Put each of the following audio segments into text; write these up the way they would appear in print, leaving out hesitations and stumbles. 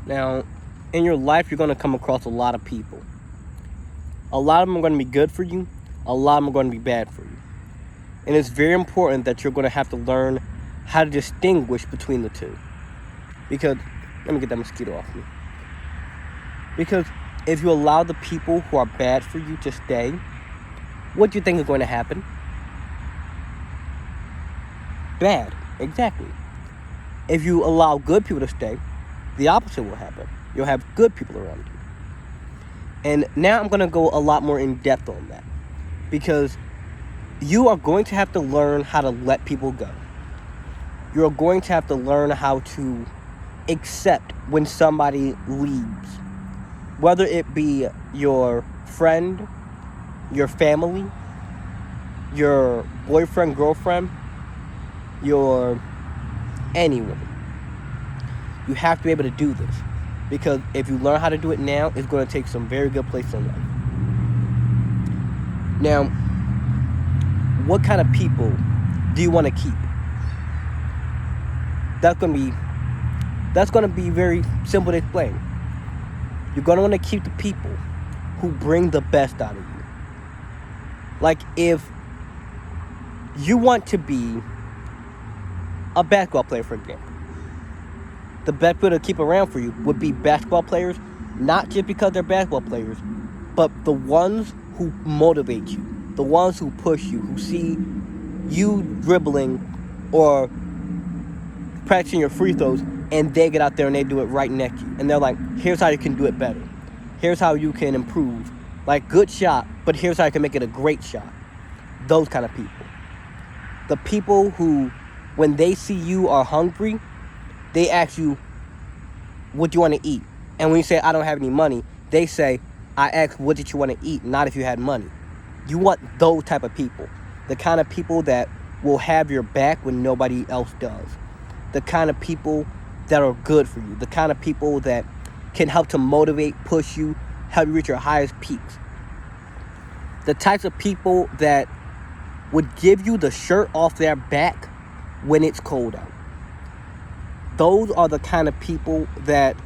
Now, in your life, you're going to come across a lot of people. A lot of them are going to be good for you. A lot of them are going to be bad for you. And it's very important that you're going to have to learn how to distinguish between the two. Because, let me get that mosquito off me. Because if you allow the people who are bad for you to stay, what do you think is going to happen? Bad, exactly. If you allow good people to stay, the opposite will happen. You'll have good people around you. And now I'm going to go a lot more in depth on that. Because you are going to have to learn how to let people go. You're going to have to learn how to accept when somebody leaves. Whether it be your friend, your family, your boyfriend, girlfriend, your anyone. You have to be able to do this. Because if you learn how to do it now, it's going to take some very good place in life. Now, what kind of people do you want to keep? That's going to be very simple to explain. You're going to want to keep the people who bring the best out of you. Like, if you want to be a basketball player, for example, the best people to keep around for you would be basketball players, not just because they're basketball players, but the ones who motivate you, the ones who push you, who see you dribbling or practicing your free throws, and they get out there and they do it right next to you. And they're like, here's how you can do it better. Here's how you can improve. Like, good shot, but here's how you can make it a great shot. Those kind of people. The people who, when they see you are hungry, they ask you, what do you want to eat? And when you say, I don't have any money, they say, I asked, what did you want to eat? Not if you had money. You want those type of people. The kind of people that will have your back when nobody else does. The kind of people that are good for you. The kind of people that can help to motivate, push you, help you reach your highest peaks. The types of people that would give you the shirt off their back when it's cold out. Those are the kind of people that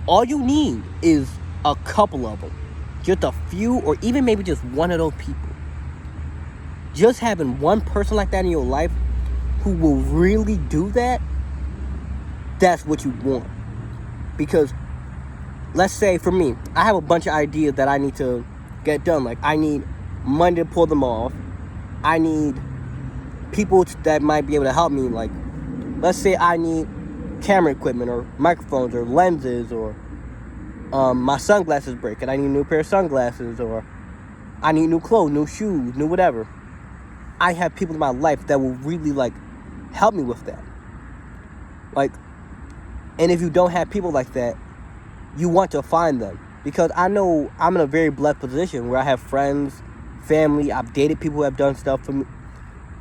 all you need is a couple of them. Just a few, or even maybe just one of those people. Just having one person like that in your life who will really do that, that's what you want. Because, let's say for me, I have a bunch of ideas that I need to get done. Like, I need money to pull them off. I need people that might be able to help me. Like, let's say I need camera equipment or microphones or lenses, or my sunglasses break and I need a new pair of sunglasses, or I need new clothes, new shoes, new whatever. I have people in my life that will really, like, help me with that. Like, and if you don't have people like that, you want to find them. Because I know I'm in a very blessed position where I have friends, family. I've dated people who have done stuff for me.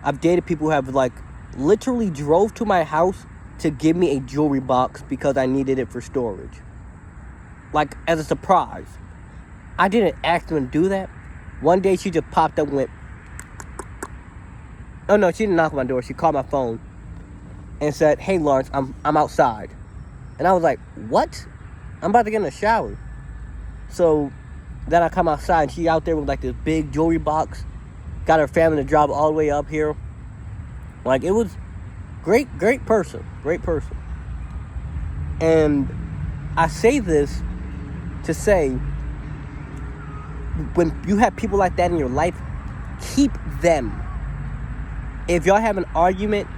I've dated people who have, like, literally drove to my house to give me a jewelry box because I needed it for storage. Like, as a surprise. I didn't ask them to do that. One day she just popped up and went, oh no, she didn't knock on my door. She called my phone and said, hey Lawrence, I'm outside. And I was like, what? I'm about to get in the shower. So then I come outside and she out there with, like, this big jewelry box. Got her family to drive all the way up here. Like, it was great person. Great person. And I say this to say, when you have people like that in your life, keep them. If y'all have an argument,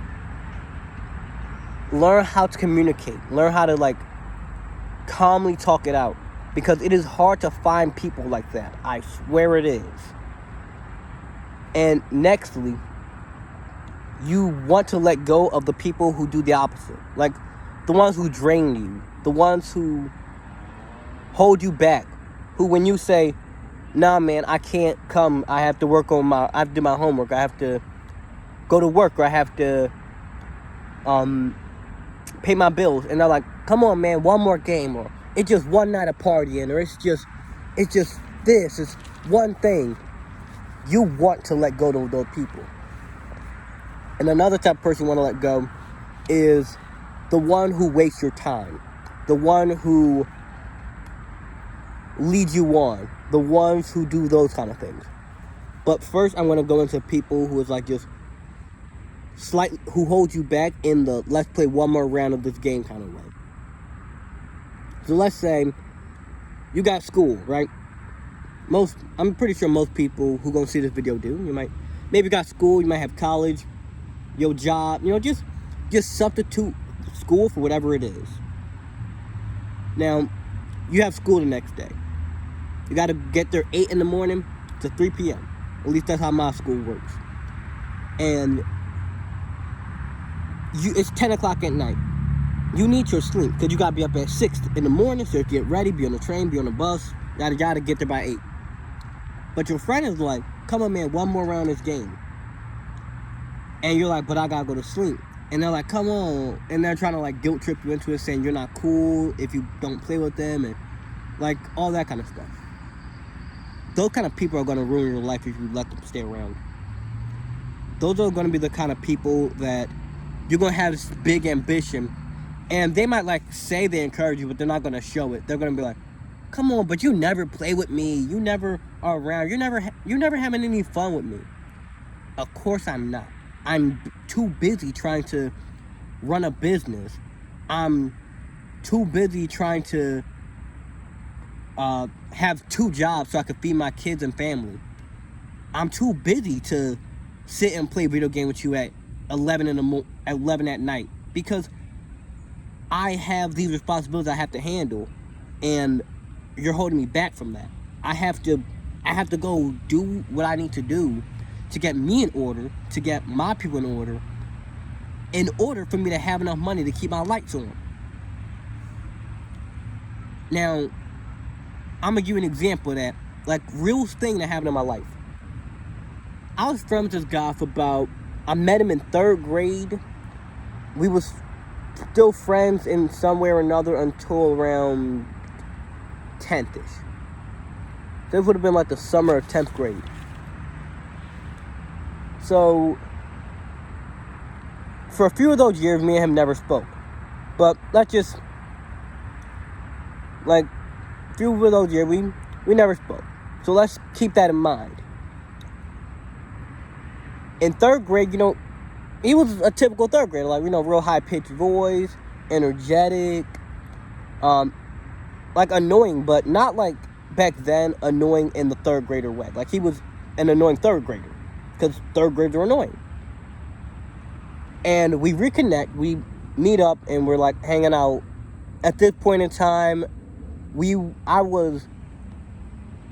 learn how to communicate. Learn how to, like, calmly talk it out. Because it is hard to find people like that. I swear it is. And nextly, you want to let go of the people who do the opposite. Like, the ones who drain you. The ones who hold you back. Who, when you say, nah, man, I can't come. I have to I have to do my homework. I have to go to work. Or I have to pay my bills. And they're like, come on, man, one more game. Or it's just one night of partying. Or it's just this. It's one thing. You want to let go of those people. And another type of person you want to let go is the one who wastes your time. the one who leads you on, the ones who do those kind of things. But first, I'm going to go into people who is like just slightly, who hold you back in the let's play one more round of this game kind of way. So let's say you got school, right? I'm pretty sure most people who gonna see this video do. You might, maybe got school, you might have college, your job, just substitute school for whatever it is. Now, you have school the next day. You got to get there 8 in the morning to 3 p.m. At least that's how my school works. And it's 10 o'clock at night. You need your sleep because you got to be up at 6 in the morning, so you get ready, be on the train, be on the bus, yada yada, get there by 8. But your friend is like, come on man, one more round of this game. And you're like, but I got to go to sleep. And they're like, come on. And they're trying to like guilt trip you into it, saying you're not cool if you don't play with them and like all that kind of stuff. Those kind of people are going to ruin your life if you let them stay around. Those are going to be the kind of people that you're going to have this big ambition, and they might like say they encourage you, but they're not going to show it. They're going to be like, come on, but you never play with me. You never are around. You're never having any fun with me. Of course I'm not. I'm too busy trying to run a business. I'm too busy trying to have 2 jobs so I can feed my kids and family. I'm too busy to sit and play video game with you at 11 at night because I have these responsibilities I have to handle, and you're holding me back from that. I have to go do what I need to do to get me in order, to get my people in order for me to have enough money to keep my lights on. Now, I'm gonna give you an example of that, like real thing that happened in my life. I was friends with this guy I met him in 3rd grade. We was still friends in some way or another until around 10th-ish. This would have been like the summer of 10th grade. So, for a few of those years, me and him never spoke. But let's just, like, a few of those years, we never spoke. So let's keep that in mind. In 3rd grade, he was a typical 3rd grader, like, real high-pitched voice, energetic, like annoying, but not like back then annoying in the 3rd grader way. Like, he was an annoying 3rd grader, because 3rd graders are annoying. And we reconnect, we meet up, and we're like hanging out. At this point in time, I was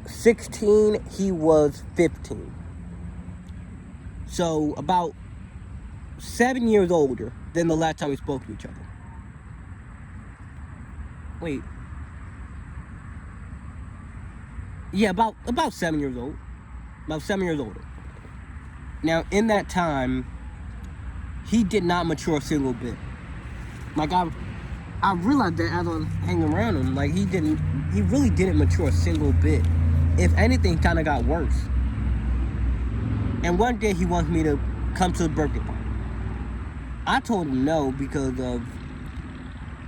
16, he was 15. So about 7 years older than the last time we spoke to each other. Wait. Yeah, about 7 years old. About 7 years older. Now, in that time, he did not mature a single bit. Like, I realized that as I was hanging around him, like, he really didn't mature a single bit. If anything, it kind of got worse. And one day he wants me to come to the birthday party. I told him no because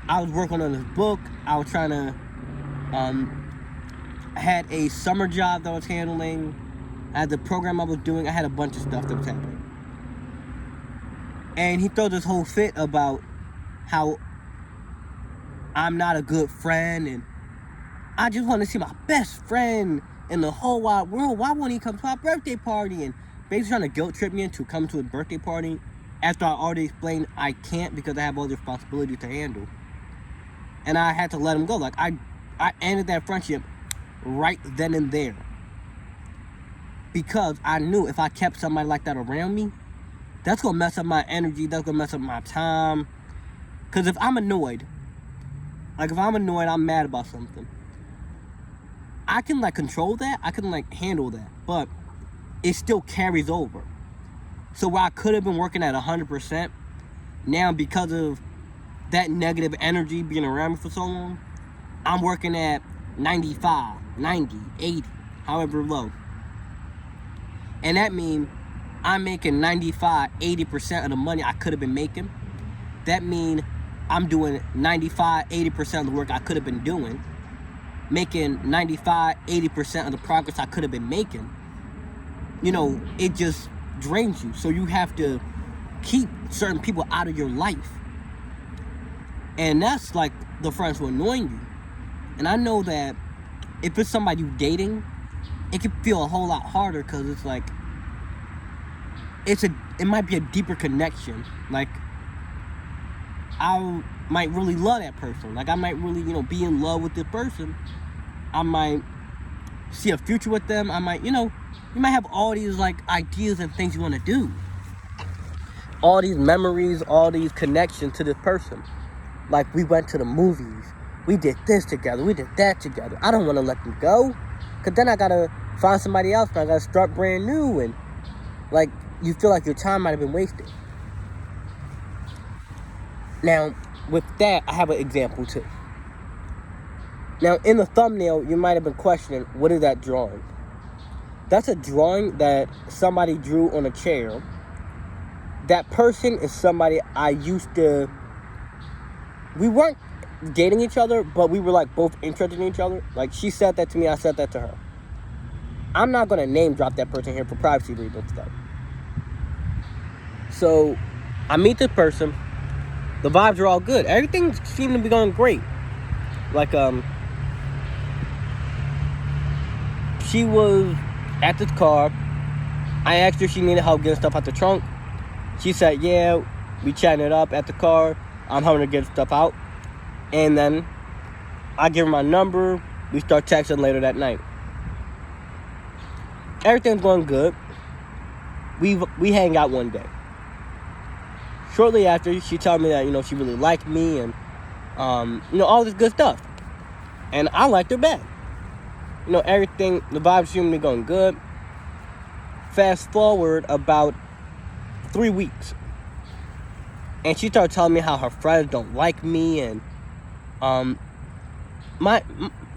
I was working on this book. I was trying to, I had a summer job that I was handling. I had the program I was doing. I had a bunch of stuff that was happening. And he throws this whole fit about how I'm not a good friend and I just want to see my best friend in the whole wide world. Why won't he come to my birthday party? And basically trying to guilt trip me into coming to a birthday party after I already explained I can't because I have all the responsibilities to handle. And I had to let him go. Like, I ended that friendship right then and there. Because I knew if I kept somebody like that around me, that's going to mess up my energy. That's going to mess up my time. Because if I'm annoyed, I'm mad about something, I can, like, control that. I can, like, handle that. But it still carries over. So where I could have been working at 100%, now because of that negative energy being around me for so long, I'm working at 95, 90, 80, however low. And that means I'm making 95, 80% of the money I could have been making. That means I'm doing 95, 80% of the work I could have been doing, making 95, 80% of the progress I could have been making, it just drains you. So you have to keep certain people out of your life. And that's like the friends who are annoying you. And I know that if it's somebody you're dating, it can feel a whole lot harder because it's like, it might be a deeper connection. Like, I might really love that person. Like, I might really, be in love with this person. I might see a future with them. I might, you might have all these, like, ideas and things you want to do. All these memories, all these connections to this person. Like, we went to the movies. We did this together. We did that together. I don't want to let them go. Because then I got to find somebody else and I got to start brand new. And, like, you feel like your time might have been wasted. Now, with that, I have an example, too. Now, in the thumbnail, you might have been questioning, what is that drawing? That's a drawing that somebody drew on a chair. That person is somebody I used to... We weren't dating each other, but we were, like, both interested in each other. Like, she said that to me, I said that to her. I'm not going to name drop that person here for privacy reasons, though. So, I meet this person. The vibes are all good. Everything seemed to be going great. Like, she was at this car. I asked her if she needed help getting stuff out the trunk. She said, yeah. We chatting it up at the car. I'm helping her get stuff out. And then I give her my number. We start texting later that night. Everything's going good. We hang out one day. Shortly after, she told me that, she really liked me and, all this good stuff. And I liked her back. Everything, the vibes seemed to be going good. Fast forward about 3 weeks. And she started telling me how her friends don't like me and,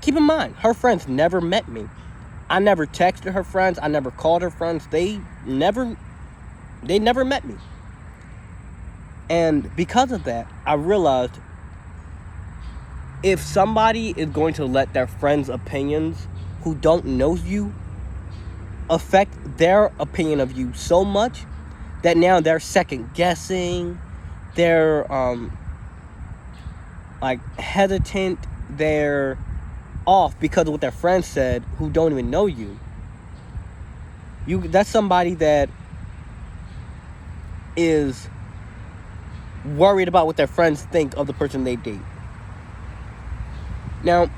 keep in mind, her friends never met me. I never texted her friends. I never called her friends. They never met me. And because of that, I realized if somebody is going to let their friends' opinions who don't know you affect their opinion of you so much that now they're second guessing, they're hesitant, they're off because of what their friends said who don't even know you. That's somebody that is worried about what their friends think of the person they date. Now,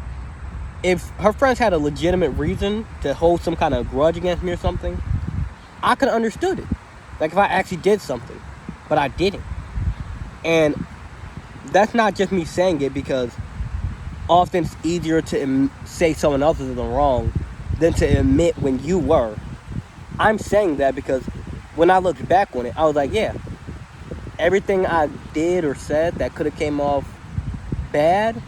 if her friends had a legitimate reason to hold some kind of grudge against me or something, I could have understood it. Like if I actually did something, but I didn't. And that's not just me saying it because often it's easier to say someone else is in the wrong than to admit when you were. I'm saying that because when I looked back on it, I was like, yeah, everything I did or said that could have came off bad,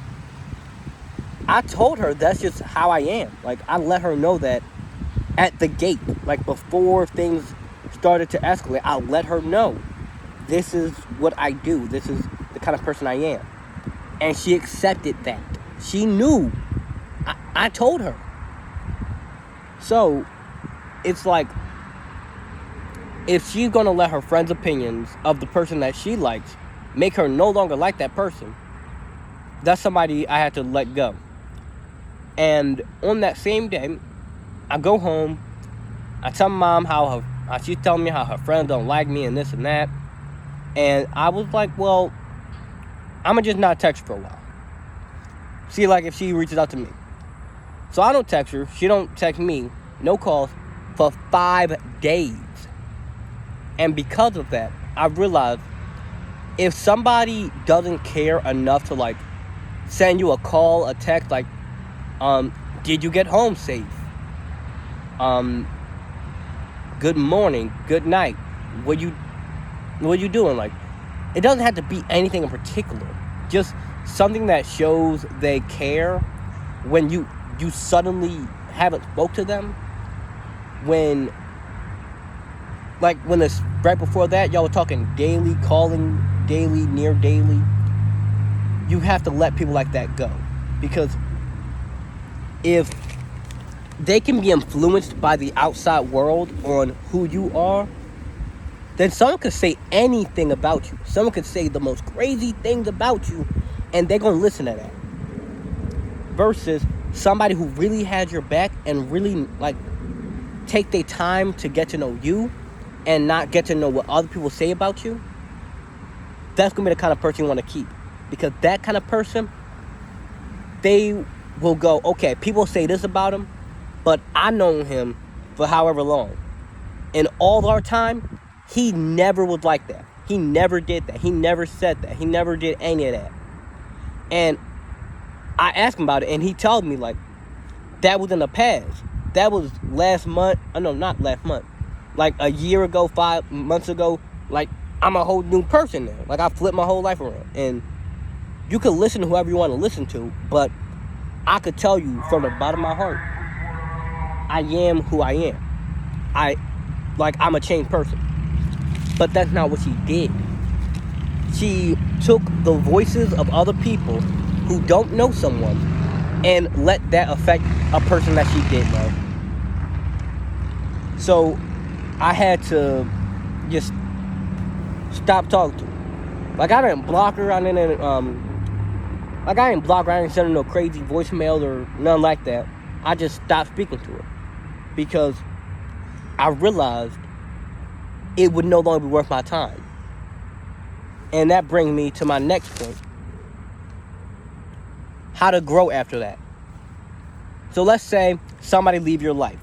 I told her that's just how I am. Like, I let her know that at the gate. Like, before things started to escalate, I let her know this is what I do. This is the kind of person I am. And she accepted that. She knew. I told her. So, it's like, if she's going to let her friends' opinions of the person that she likes make her no longer like that person, that's somebody I had to let go. And on that same day, I go home. I tell my mom how she's telling me how her friends don't like me and this and that. And I was like, well, I'm going to just not text her for a while. See, like, if she reaches out to me. So I don't text her. She don't text me. No calls for 5 days. And because of that, I realized if somebody doesn't care enough to, like, send you a call, a text, like, did you get home safe? Good morning, good night. What you doing? Like, it doesn't have to be anything in particular. Just something that shows they care when you suddenly haven't spoke to them. When this right before that, y'all were talking daily, calling daily, near daily. you have to let people like that go. Because if they can be influenced by the outside world on who you are, then someone could say anything about you. Someone could say the most crazy things about you, and they're going to listen to that. Versus somebody who really has your back and really, like, take their time to get to know you and not get to know what other people say about you. That's going to be the kind of person you want to keep. Because that kind of person, they will go, okay, people say this about him, but I known him for however long. In all our time, he never was like that. He never did that. He never said that. He never did any of that. And I asked him about it, and he told me, like, that was in the past. That was last month. No, not last month. Like, a year ago, 5 months ago. Like, I'm a whole new person now. Like, I flipped my whole life around. And you can listen to whoever you want to listen to, but I could tell you from the bottom of my heart, I am who I am. I'm a changed person. But that's not what she did. She took the voices of other people who don't know someone and let that affect a person that she did know. So I had to just stop talking to her. Like, I didn't block her. I didn't send her no crazy voicemail or nothing like that. I just stopped speaking to her because I realized it would no longer be worth my time. And that brings me to my next point. How to grow after that. So let's say somebody leave your life.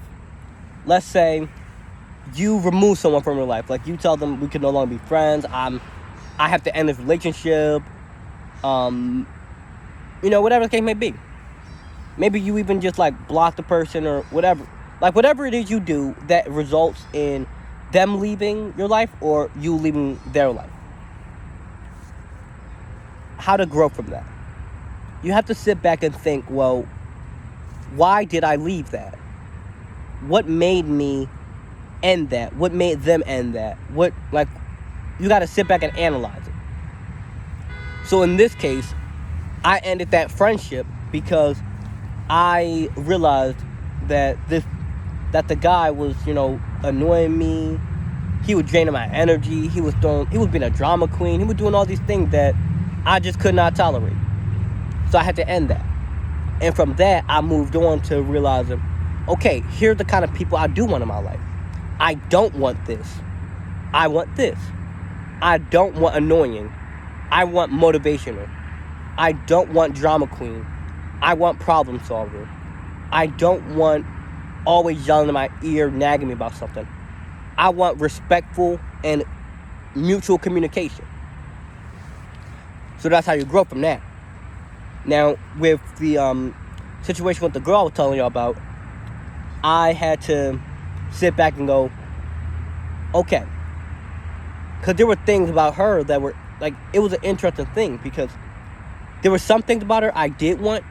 Let's say you remove someone from your life. Like, you tell them we can no longer be friends. I have to end this relationship. Whatever the case may be. Maybe you even just, like, block the person or whatever. Like, whatever it is you do that results in them leaving your life or you leaving their life. How to grow from that. You have to sit back and think, well, why did I leave that? What made me end that? What made them end that? You got to sit back and analyze it. So in this case, I ended that friendship because I realized that the guy was, annoying me. He was draining my energy. He was being a drama queen. He was doing all these things that I just could not tolerate. So I had to end that. And from that, I moved on to realizing, okay, here's the kind of people I do want in my life. I don't want this. I want this. I don't want annoying. I want motivational. I don't want drama queen. I want problem solver. I don't want always yelling in my ear, nagging me about something. I want respectful and mutual communication. So that's how you grow from that. Now, with the situation with the girl I was telling you about, I had to sit back and go, okay. Because there were things about her that were, like, it was an interesting thing because there were some things about her I did want,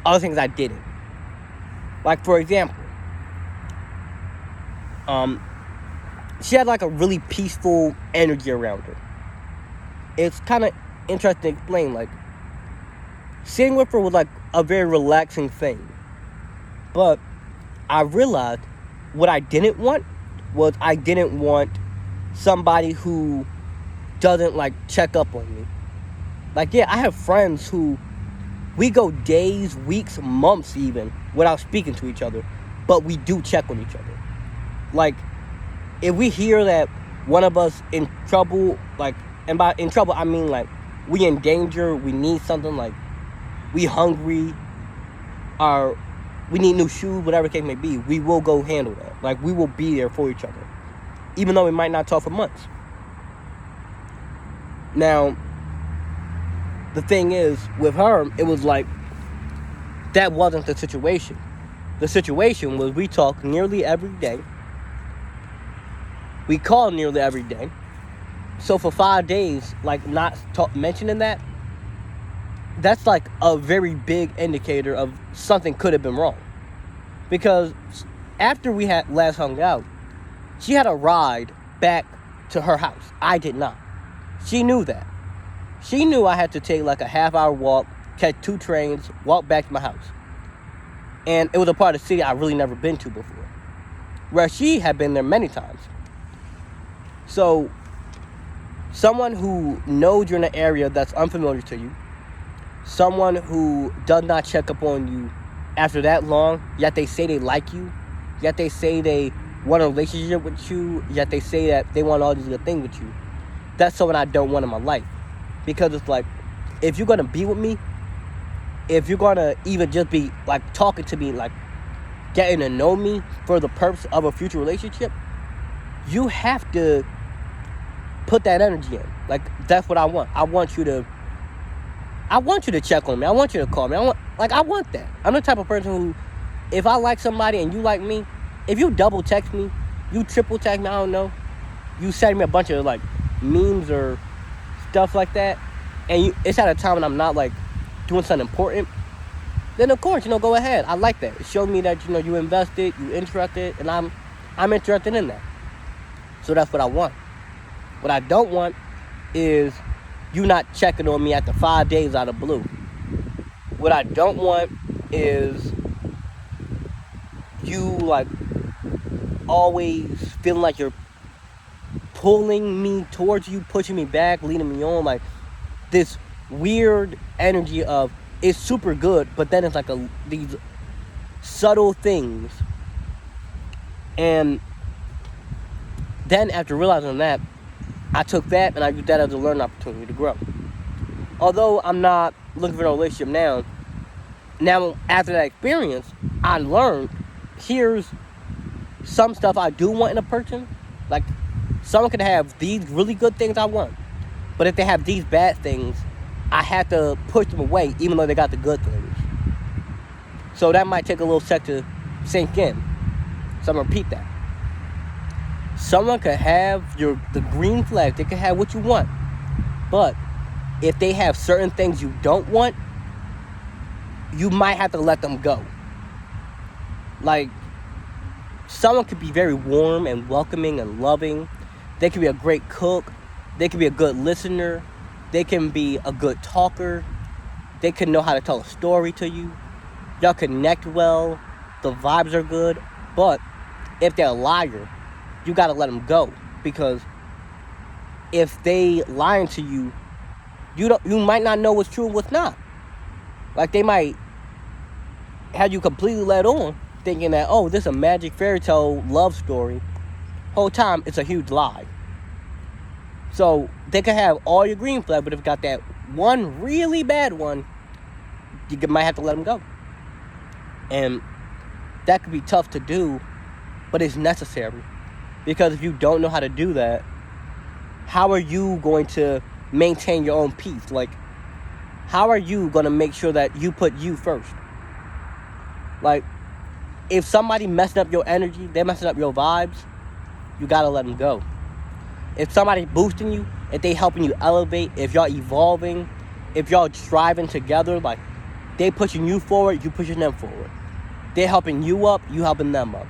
other things I didn't. Like, for example, she had, like, a really peaceful energy around her. It's kind of interesting to explain, like, sitting with her was, like, a very relaxing thing. But I realized what I didn't want was I didn't want somebody who doesn't, like, check up on me. Like, yeah, I have friends who we go days, weeks, months even without speaking to each other, but we do check on each other. Like, if we hear that one of us in trouble, like, and by in trouble I mean, like, we in danger, we need something, like, we hungry, or we need new shoes, whatever the case may be, we will go handle that. Like, we will be there for each other, even though we might not talk for months. Now, the thing is, with her, it was like, that wasn't the situation. The situation was we talk nearly every day. We call nearly every day. So for 5 days, like, not mentioning that, that's like a very big indicator of something could have been wrong. Because after we had last hung out, she had a ride back to her house. I did not. She knew that. She knew I had to take like a half-hour walk, catch 2 trains, walk back to my house. And it was a part of the city I really never been to before, where she had been there many times. So, someone who knows you're in an area that's unfamiliar to you, someone who does not check up on you after that long, yet they say they like you, yet they say they want a relationship with you, yet they say that they want all these good things with you, that's someone I don't want in my life. Because it's like, if you're going to be with me, if you're going to even just be like talking to me, like getting to know me for the purpose of a future relationship, you have to put that energy in. Like, that's what I want. I want you to check on me. I want you to call me. I want that. I'm the type of person who, if I like somebody and you like me, if you double text me, you triple text me, I don't know, you send me a bunch of like memes or stuff like that, and it's at a time when I'm not like doing something important, then of course, go ahead. I like that. It showed me that, you invested, you interested, and I'm interested in that. So that's what I want. What I don't want is you not checking on me after 5 days out of blue. What I don't want is you like always feeling like you're pulling me towards you, pushing me back, leading me on, like this weird energy of it's super good, but then it's like these subtle things. And then after realizing that, I took that and I used that as a learning opportunity to grow. Although I'm not looking for a relationship now after that experience, I learned here's some stuff I do want in a person. Like, someone could have these really good things I want, but if they have these bad things, I have to push them away even though they got the good things. So that might take a little sec to sink in. So I'm gonna repeat that. Someone could have the green flag, they could have what you want, but if they have certain things you don't want, you might have to let them go. Like, someone could be very warm and welcoming and loving. They could be a great cook. They could be a good listener. They can be a good talker. They can know how to tell a story to you. Y'all connect well. The vibes are good. But if they're a liar, you got to let them go. Because if they lying to you, you might not know what's true and what's not. Like, they might have you completely led on, thinking that, oh, this is a magic fairy tale love story. Whole time, it's a huge lie. So, they could have all your green flag, but if you got that one really bad one, you might have to let them go. And that could be tough to do, but it's necessary. Because if you don't know how to do that, how are you going to maintain your own peace? Like, how are you going to make sure that you put you first? Like, if somebody messing up your energy, they're messing up your vibes, you got to let them go. If somebody boosting you, if they helping you elevate, if y'all evolving, if y'all striving together, like, they pushing you forward, you pushing them forward. They're helping you up, you helping them up.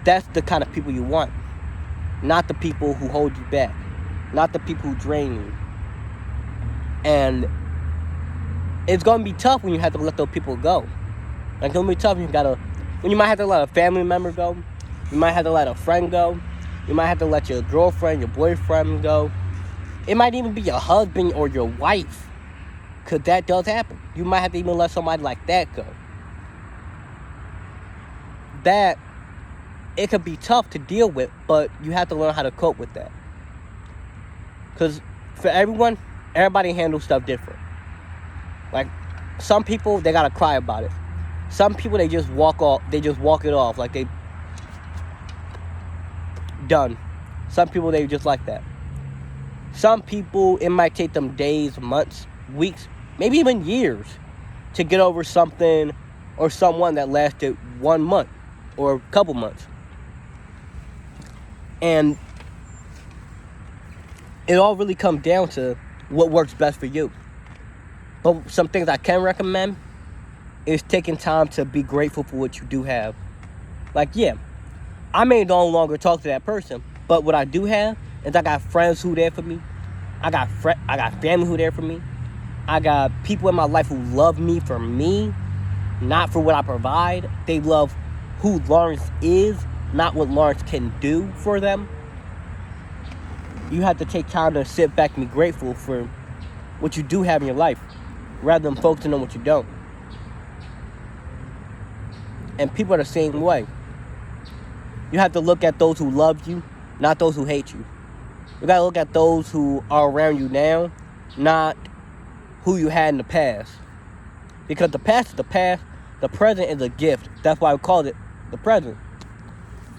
That's the kind of people you want. Not the people who hold you back. Not the people who drain you. And it's going to be tough when you have to let those people go. Like, it's going to be tough when you might have to let a family member go. You might have to let a friend go. You might have to let your girlfriend, your boyfriend go. It might even be your husband or your wife. Because that does happen. You might have to even let somebody like that go. That, it could be tough to deal with, but you have to learn how to cope with that. Because for everybody handles stuff different. Like, some people, they gotta cry about it. Some people, they just walk it off. Like, they done. Some people, they just like that. Some people, it might take them days, months, weeks, maybe even years to get over something or someone that lasted 1 month or a couple months. And it all really comes down to what works best for you. But some things I can recommend is taking time to be grateful for what you do have. Like, yeah, I may no longer talk to that person, but what I do have is I got friends who are there for me. I got family who are there for me. I got people in my life who love me for me, not for what I provide. They love who Lawrence is, not what Lawrence can do for them. You have to take time to sit back and be grateful for what you do have in your life, rather than focusing on what you don't. And people are the same way. You have to look at those who love you, not those who hate you. You gotta look at those who are around you now, not who you had in the past. Because the past is the past, the present is a gift. That's why we call it the present.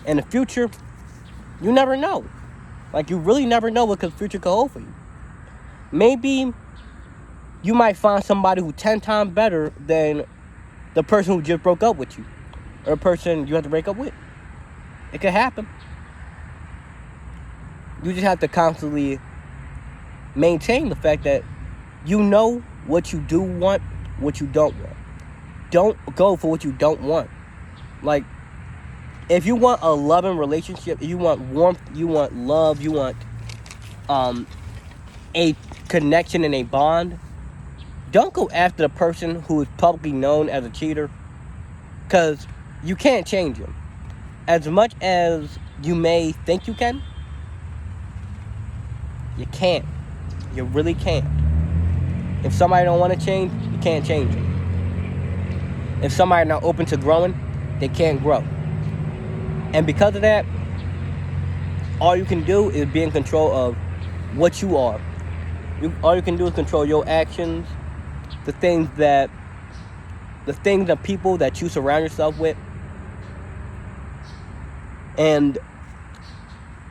In the future, you never know. Like, you really never know what the future could hold for you. Maybe you might find somebody who's 10 times better than the person who just broke up with you, or the person you have to break up with. It could happen. You just have to constantly maintain the fact that you know what you do want, what you don't want. Don't go for what you don't want. Like, if you want a loving relationship, if you want warmth, you want love, you want a connection and a bond, don't go after the person who is publicly known as a cheater, because you can't change him. As much as you may think you can, you can't. You really can't. If somebody don't want to change, you can't change them. If somebody not open to growing, they can't grow. And because of that, all you can do is be in control of what you are. All you can do is control your actions, the things that people that you surround yourself with. And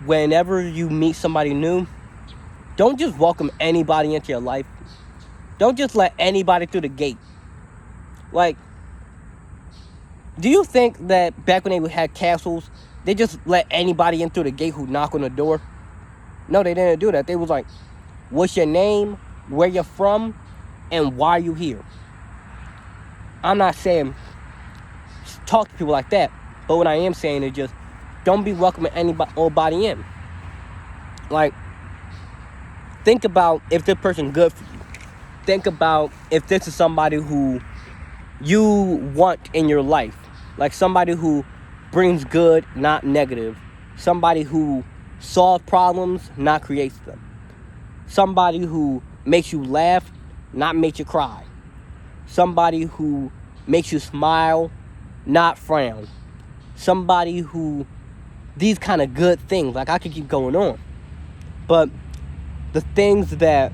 whenever you meet somebody new, don't just welcome anybody into your life. Don't just let anybody through the gate. Like, do you think that back when they had castles, they just let anybody in through the gate who knock on the door? No, they didn't do that. They was like, what's your name, where you're from, and why are you here? I'm not saying talk to people like that, but what I am saying is just don't be welcoming anybody in. Like, think about if this person's good for you. Think about if this is somebody who you want in your life. Like, somebody who brings good, not negative. Somebody who solves problems, not creates them. Somebody who makes you laugh, not makes you cry. Somebody who makes you smile, not frown. Somebody who, these kind of good things. Like, I could keep going on. But the things that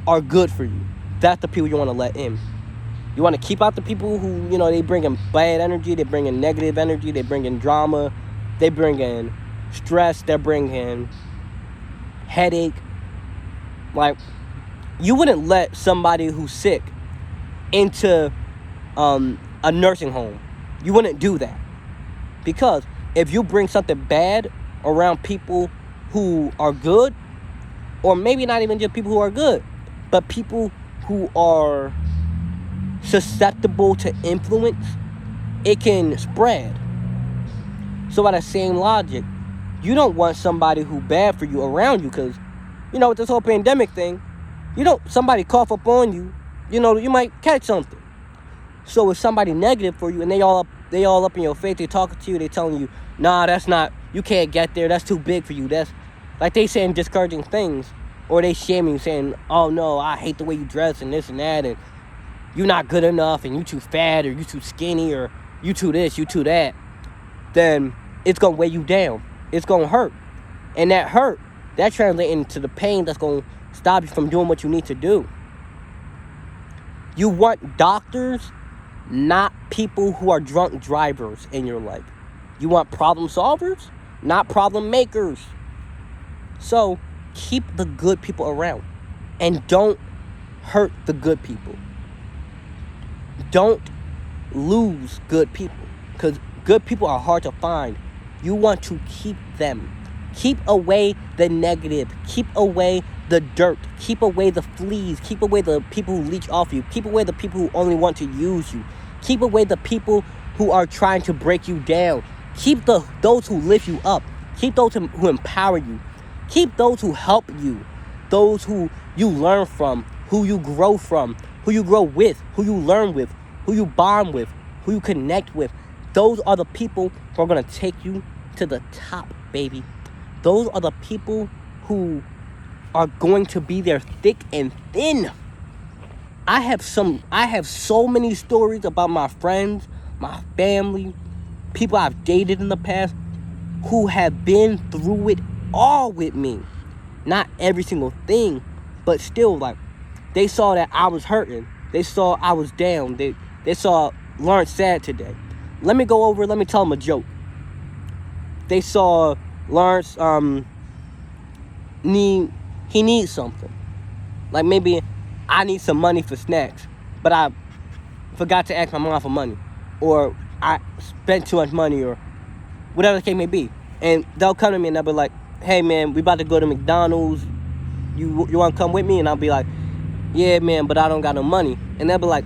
are good for you, that's the people you want to let in. You want to keep out the people who, they bring in bad energy, they bring in negative energy, they bring in drama, they bring in stress, they bring in headache. Like, you wouldn't let somebody who's sick into a nursing home. You wouldn't do that. Because if you bring something bad around people who are good, or maybe not even just people who are good, but people who are susceptible to influence, it can spread. So by the same logic, you don't want somebody who bad for you around you, because, with this whole pandemic thing, somebody cough up on you, you might catch something. So if somebody negative for you and they all up in your face, they talking to you, they telling you, nah, that's not, you can't get there, that's too big for you, that's, like, they saying discouraging things, or they shaming you, saying, oh no, I hate the way you dress and this and that, and you're not good enough, and you too fat, or you too skinny, or you too this, you too that, then it's going to weigh you down. It's going to hurt. And that hurt, that translates into the pain that's going to stop you from doing what you need to do. You want doctors, not people who are drunk drivers in your life. You want problem solvers, not problem makers. So, keep the good people around. And don't hurt the good people. Don't lose good people, because good people are hard to find. You want to keep them. Keep away the negative. Keep away the dirt. Keep away the fleas. Keep away the people who leech off you. Keep away the people who only want to use you. Keep away the people who are trying to break you down. Keep those who lift you up. Keep those who empower you. Keep those who help you. those who you learn from, who you grow from, who you grow with, who you learn with, who you bond with, who you connect with. Those are the people who are going to take you to the top, baby. Those are the people who are going to be there thick and thin. I have so many stories about my friends, my family, people I've dated in the past who have been through it all with me. Not every single thing, but still, like, they saw that I was hurting. They saw I was down. They saw Lawrence sad today. Let me tell them a joke. They saw Lawrence he needs something. Like, maybe I need some money for snacks, but I forgot to ask my mom for money, or I spent too much money, or whatever the case may be. And they'll come to me and they'll be like, hey man, we about to go to McDonald's. You want to come with me? And I'll be like, yeah man, but I don't got no money. And they'll be like,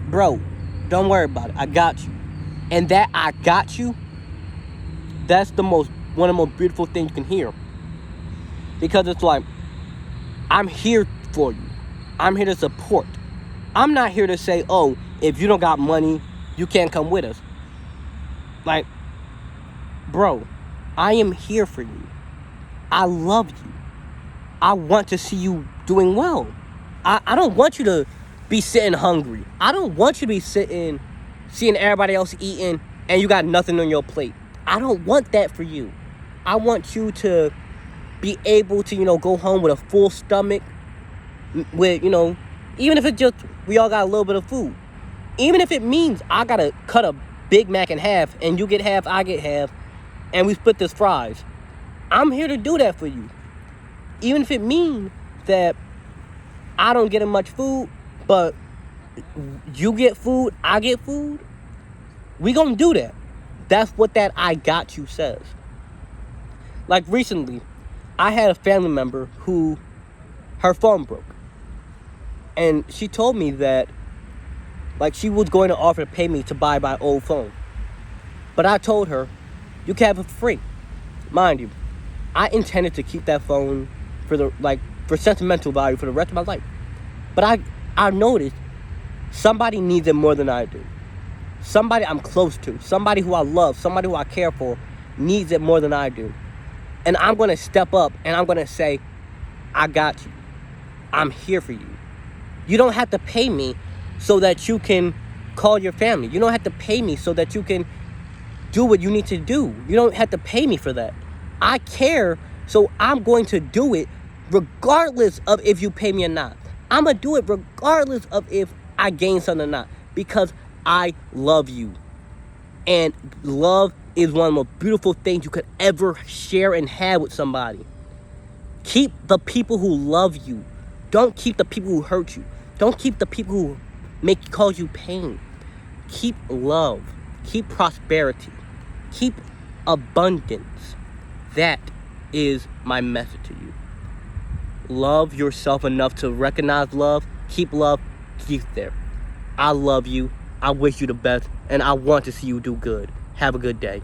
bro, don't worry about it. I got you. And that I got you, that's one of the most beautiful things you can hear. Because it's like, I'm here for you. I'm here to support. I'm not here to say, oh, if you don't got money, you can't come with us. Like, bro, I am here for you. I love you. I want to see you doing well. I don't want you to be sitting hungry. I don't want you to be seeing everybody else eating and you got nothing on your plate. I don't want that for you. I want you to be able to, go home with a full stomach, with, even if it's just we all got a little bit of food. Even if it means I gotta cut a Big Mac in half and you get half, I get half, and we split this fries. I'm here to do that for you. Even if it means that I don't get much food, but you get food, I get food, we gonna do that. That's what that I got you says. Like recently, I had a family member who, her phone broke. And she told me that, like, she was going to offer to pay me to buy my old phone. But I told her, you can have it for free. Mind you, I intended to keep that phone for sentimental value for the rest of my life. But I noticed somebody needs it more than I do. Somebody I'm close to, somebody who I love, somebody who I care for needs it more than I do. And I'm going to step up and I'm going to say, I got you. I'm here for you. You don't have to pay me so that you can call your family. You don't have to pay me so that you can do what you need to do. You don't have to pay me for that. I care, so I'm going to do it regardless of if you pay me or not. I'm going to do it regardless of if I gain something or not, because I love you. And love is one of the most beautiful things you could ever share and have with somebody. Keep the people who love you. Don't keep the people who hurt you. Don't keep the people who cause you pain. Keep love. Keep prosperity. Keep abundance. That is my message to you. Love yourself enough to recognize love. Keep love. Keep there. I love you. I wish you the best. And I want to see you do good. Have a good day.